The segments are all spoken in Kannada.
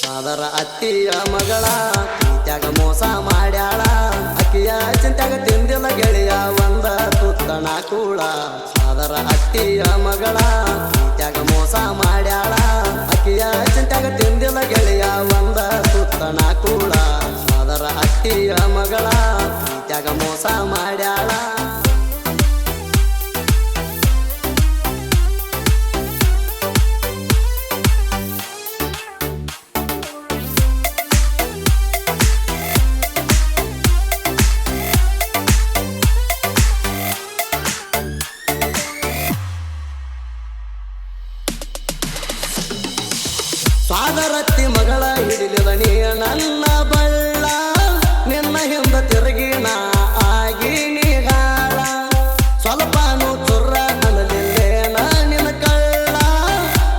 ಸಾದರ ಅತ್ತಿಯ ಮಗಳ ಪ್ರೀತ್ಯಾಗ ಮೋಸ ಮಾಡ್ಯಾಳ ಅಕ್ಕಿಯ ಚಿಂತ್ಯಾಗ ತಿಂದಿಲ್ಲ ಗೆಳೆಯ ಒಂದ ತುತ್ತಣ ಕೂಳ ಸಾದರ ಅತ್ತಿಯ ಮಗಳ ಪ್ರೀತ್ಯಾಗ ಮೋಸ ಮಾಡ್ಯಾಳ ಅಕ್ಕಿಯ ಚಿಂತ್ಯಾಗ ತಿಂದಿಲ್ಲ ಗೆಳೆಯ ಒಂದ ತುತ್ತಣ ಕೂಳ ಸಾದರ ಅತ್ತಿಯ ಮಗಳ ಪ್ರೀತ್ಯಾಗ ಮೋಸ ಮಾಡ್ಯಾಳ ಸಾದರತ್ತಿ ಮಗಳ ಹಿಡಿಲಿದ ನೀ ನನ್ನ ಬಳ್ಳ ನಿನ್ನ ಹಿಂದ ತಿರುಗಿ ನಾ ಆಗಿ ನೀಗಾಳ ಸ್ವಲ್ಪನೂ ಚುರ್ರ ಅನ್ನಲಿಲ್ಲೇನ ನಿನ್ನ ಕಳ್ಳ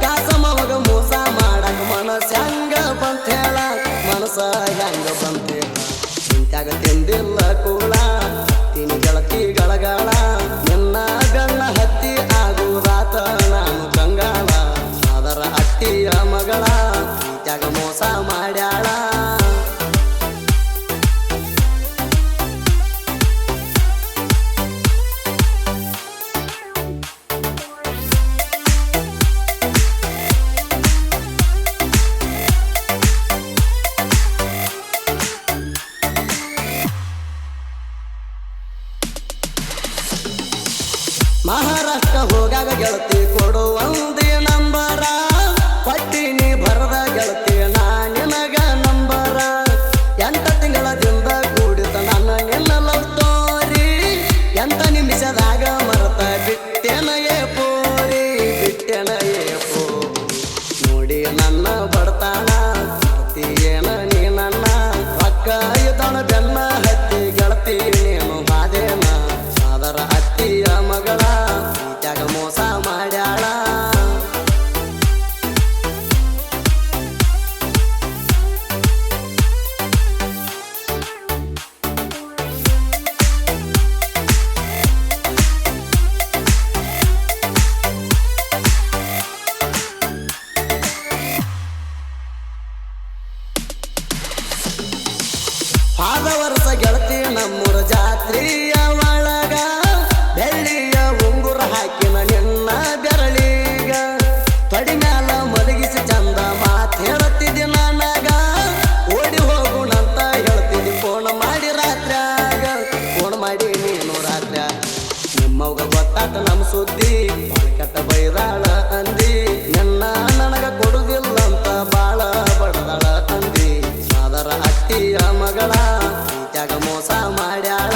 ಕಾಸಮವಾಗ ಮೋಸ ಮಾಡಕ ಮನಸ್ಸ ಹೆಂಗ ಬಂತೇಳ ಮನಸ್ಸ ಹೆಂಗ ಬಂತೇಳ ಚಿಂತ್ಯಾಗ ತಿಂದಿಲ್ಲ ಕೂಳ ತಿನಿ ಗೆಳತಿ ಗಳಗಾಳ ನಿನ್ನ ಗಣ್ಣ ಹತ್ತಿ ಆಗುದಾತ ನಾನು ಕಂಗಾಳ ಸಾದರ ಅತ್ತಿಯ ಮಗಳ ಪ್ರೀತ್ಯಾಗ ಮೋಸ ಮಾಡ್ಯಾಳ ಮಹಾರಾಷ್ಟ್ರ ಹೋಗಾಗ ಗೆಳತಿ ಕೊಡು ಒಂದೇ ನಂಬರ ಪಟ್ಟಿನಿ ಬರದ ಗೆಳತಿ ನಾ ನಿನಗ ನಂಬರ 8 ತಿಂಗಳದಿಂದ ಕೂಡಿತ ನನ್ನ ನಿನ್ನ ಲವ್ ಸ್ಟೋರಿ 8 ನಿಮಿಷದಾಗ ಮರತ ಬಿಟ್ಟೆನ ಏ ಪೋರಿ ಬಿಟ್ಟೆನ ಏ ಪೋ ನೋಡಿ ನನ್ನ ಬಡತಾನ ಏನ ನೀ ನನ್ನ ಅಕ್ಕ ಇದಣ ಬೆನ್ನ ಹತ್ತಿ ಗೆಳತಿ ನೀನು ಹಾದೇನ ಸಾದರ ಅತ್ತಿಯ ಮಗಳ ಪ್ರೀತ್ಯಾಗ ಮೋಸ ಮಾಡ್ಯಾಳ ಆದ ವರ್ಷ ಗೆಳತಿ ನಮ್ಮೂರ ಜಾತ್ರೆಯ ಒಳಗ ಬೆಳ್ಳಿಯ ಉಂಗುರ ಹಾಕಿನ ನಿನ್ನ ಬೆರಳಿಗ ತೊಡಿ ಮ್ಯಾಲ ಮಲಗಿಸಿ ಚಂದ ಮಾತು ಹೇಳ್ತಿದ್ದಿ ನನಗ ಓಡಿ ಹೋಗುಣಂತ ಹೇಳ್ತಿದ್ದಿ ಫೋನ್ ಮಾಡಿ ರಾತ್ರ್ಯಾಗ ಫೋನ್ ಮಾಡಿ ನೀನು ರಾತ್ರ್ಯಾಗ ನಿಮ್ಮವ್ಗ ಗೊತ್ತಾಟ ನಮ್ಮ ಸುದ್ದಿ ಕೆಟ್ಟ ಬೈದಾಳ ಅಂದಿ ನಿನ್ನ ನನಗ ಕೊಡುದಿಲ್ಲಂತ ಬಾಳ ಬಡದಾಳ ಅಂದಿ ಸಾದರ ಅತ್ತಿಯ ಮಗಳ ಪ್ರೀತ್ಯಾಗ ಮೋಸ ಮಾಡ್ಯಾಳ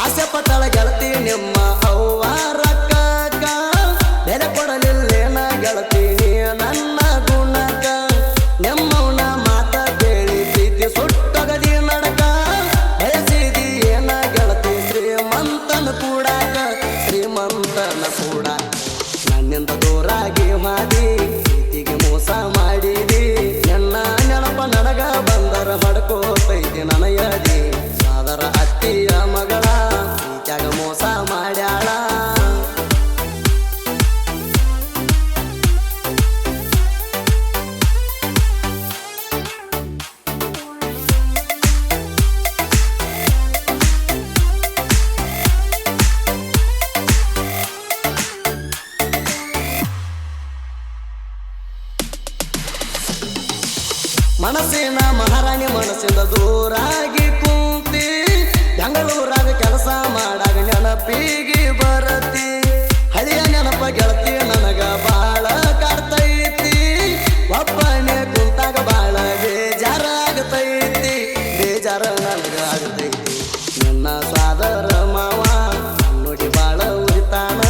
ಆಸೆ ಪಟ್ಟಳ ಗೆಳತಿ ನಿಮ್ಮ ಅವ್ವಾರ ಕಾಕ ಬೆಲೆ ಕೊಡಲಿಲ್ಲೇನ ಗೆಳತಿ ನೀ ನನ್ನ ಗುಣಕ ನಿಮ್ಮವನ ಮಾತ ಕೇಳಿ ಪ್ರೀತಿ ಸುಟ್ಟಗದಿ ನಡಕ ಬಯಸಿದಿ ಏನ ಗೆಳತಿ ಶ್ರೀಮಂತನ ಕೂಡಾಕ ಶ್ರೀಮಂತನ ಕೂಡ ನನ್ನಿಂದ ದೂರಾಗಿ ಮಾಡಿ ಪ್ರೀತಿಗೆ ಮೋಸ ಮಾಡಿದಿ ನನ್ನ ನೆನಪ ನನಗ ಬಂದರ ಹೊಡ್ಕೋತೈತಿ ನನಯದಿ ಸಾದರ ಅತ್ತಿಯ ಮಗಳ ಪ್ರೀತ್ಯಾಗ ಮೋಸ ಮಾಡ್ಯಾಳ ಮನಸ್ಸಿನ ಮಹಾರಾಣಿ ಮನಸ್ಸಿಂದ ದೂರಾಗಿ ಕೂತಿ ಬೆಂಗಳೂರಾಗ ಕೆಲಸ ಮಾಡಾಗ ನೆನಪಿಗೆ ಬರತಿ ಹಳಿಯ ನೆನಪ ಗೆಳತಿ ನನಗ ಬಾಳ ಕಾಡ್ತೈತಿ ಒಬ್ಬನೇ ಕುಂತಾಗ ಬಾಳ ಬೇಜಾರ ಆಗತೈತಿ ಬೇಜಾರ ನನಗ ಆಗತೈತಿ ನನ್ನ ಸಾದರ ಮಾವ ನೋಡಿ ಬಾಳ ಉರಿತಾನ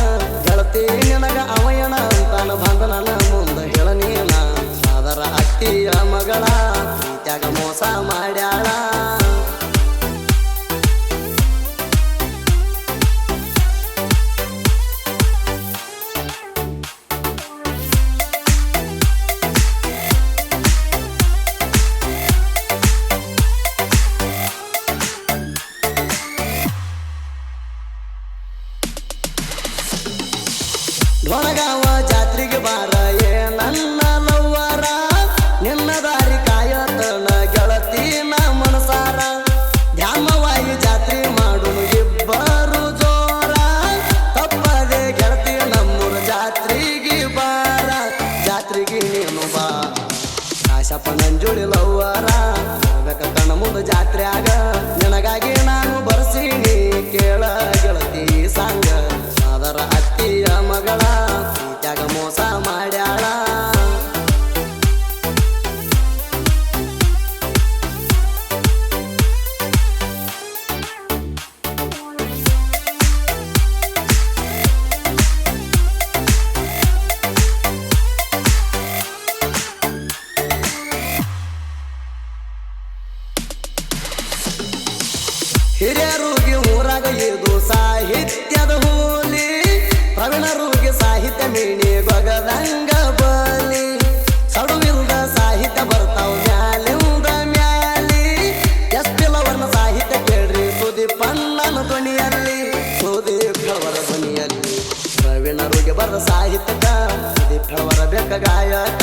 ಗೆಳತಿ ನಿನಗ ಅವಯಣ ಅಂತಾನ ಬಂದ ನನ್ನ ಮುಂದ ಹೇಳ ನೀನ ಸಾದರ ಅತ್ತಿಯ ಮಗಳ ಪ್ರೀತ್ಯಾಗ ಮೋಸ ಮಾಡ್ಯಾಳ ಹಿರಿಯರಿಗೆ ಊರಾಗ ಇದು ಸಾಹಿತ್ಯದ ಹೋಲಿ ಪ್ರವೀಣರಿಗೆ ಸಾಹಿತ್ಯ ಮೀಣಿ ಬಗದಂಗ ಬಲಿ ಸಡುವಿಲ್ದ ಸಾಹಿತ್ಯ ಬರ್ತಾವ ಮ್ಯಾಲಿಂದ ಮ್ಯಾಲಿ ಎಸ್ಪಿಲವರ್ಣ ಸಾಹಿತ್ಯ ಕೇಳ್ರಿ ಸುದೀಪಣ್ಣನ ಧ್ವನಿಯಲ್ಲಿ ಸುದೀಪ್ ಅವರ ಧ್ವನಿಯಲ್ಲಿ ಪ್ರವೀಣರಿಗೆ ಬರ ಸಾಹಿತ್ಯಕ ಸುದೀಪ್ ಅವರ ಬೇಕ ಗಾಯಕ